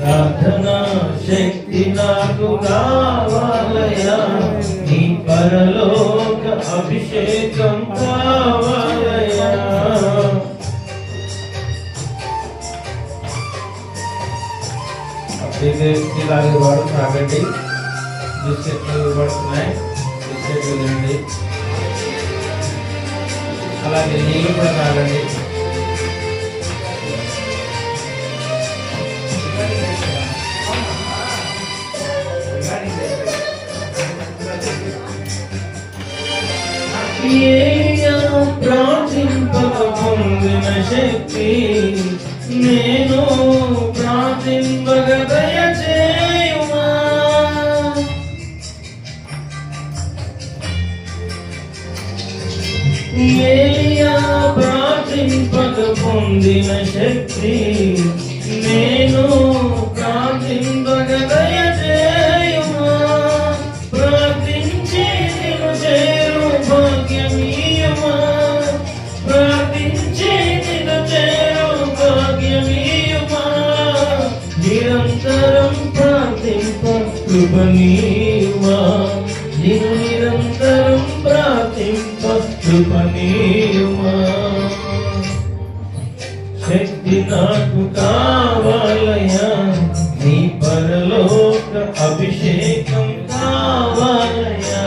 ప్రార్థనా శక్తి నాకు కావాలయా, నీ పరలోక అభిషేకం కావాలయా. ఇలాగే వాడు తాగండి, బిస్కెట్లు పడుతున్నాయి, బిస్కెట్లు తినండి, అలాగే నీళ్ళు కూడా తాగండి. ప్రార్థింపక పొందిన శక్తి నేను ప్రార్థింపక దయచేయుమా. ఏలియా ప్రార్థింపక పొందిన శక్తి నేను ప్రార్థింపక దయచేయుమా. ప్రార్థించి నిన్ను చేరు భాగ్యమీయుమా, ప్రార్థించి నిన్ను చేరు భాగ్యమీయుమా. నిరంతరం ప్రార్థింప కృపనీయుమా, నిన్ను నిరంతరం ప్రార్థింప కృపనీయుమా. శక్తి నాకు కావాలయా, నీ పరలోక అభిషేకం కావాలయా.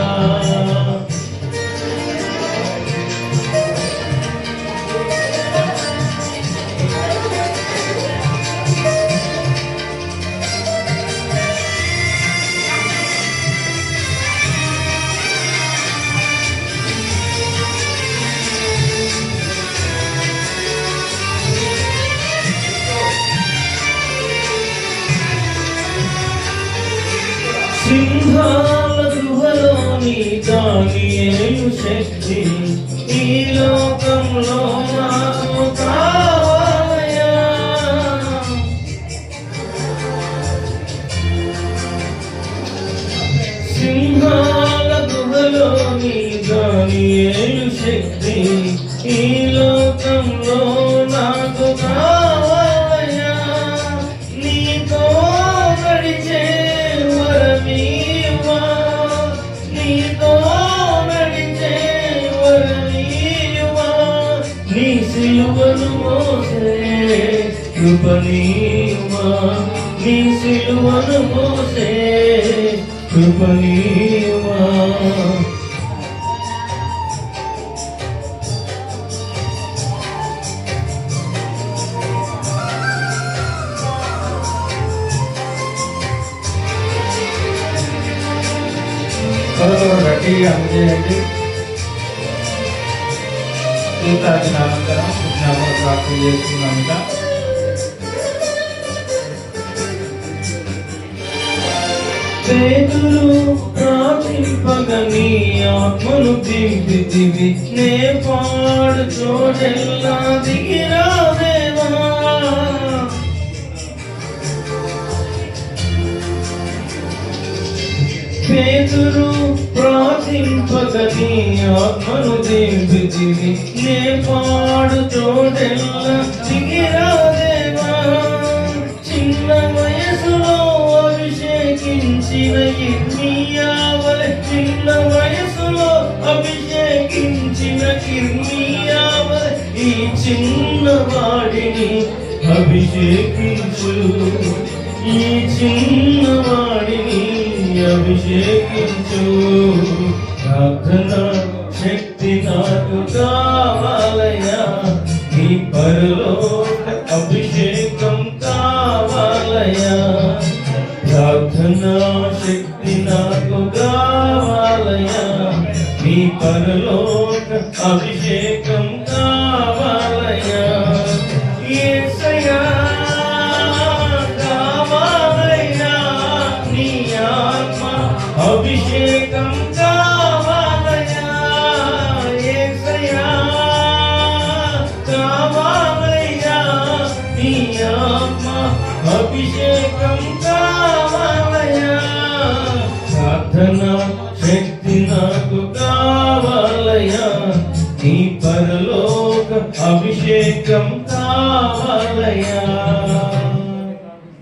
సింహాల గుహలోని దానియేలు శక్తి ఈ లోకంలో నాకు కావాలయా. సింహాల గుహలోని దానియేలు శక్తి ఈ లోకంలో నాకు కావాలయా. నీతో నడిచే వరమీయుమా, నీతో నడిచే వరమీయుమా. నీ సిలువను మోసే కృపనీయుమా, నీ సిలువను మోసే కృపనీయుమా. గట్టిగా అందజేయండి. తాగిన అనంతరం జ్ఞాపక ప్రార్థన చేస్తున్నామిట. పేతురు ప్రార్థింపగ నీ ఆత్మను దింపితివి, నే పాడు చోటెల్లా దిగిరాదేవా. పేతురు ప్రార్థింపక నీ ఆత్మను దింపితివి, నే పాడు చోటెల్లా దిగిరాదేవా. చిన్న వయసులో అభిషేకించిన ఇర్మీయా వలె, చిన్న వయసులో అభిషేకించిన ఇర్మీయా వలె ఈ చిన్నవాడిని అభిషేకించు, ఈ చిన్నవాడిని అభిషేకించు. ప్రార్థన శక్తి నాకు కావాలయా, నీ పరలోక అభిషేకం కావాలయా. ప్రార్థనా శక్తి నాకు కావాలయా, నీ పరలోక అభిషేకం కావాలయా. యేసయ్యా కావాలయా, నీ ఆత్మ అభిషేకం కావాలయా. యేసయ్యా కావాలయా, నీ ఆత్మ అభిషేకం కావాలయా. ప్రార్థనా శక్తి నాకు కావాలయా, నీ పరలోక అభిషేకం కావాలయా.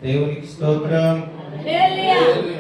దేవునికి స్తోత్రం. హల్లెలూయా.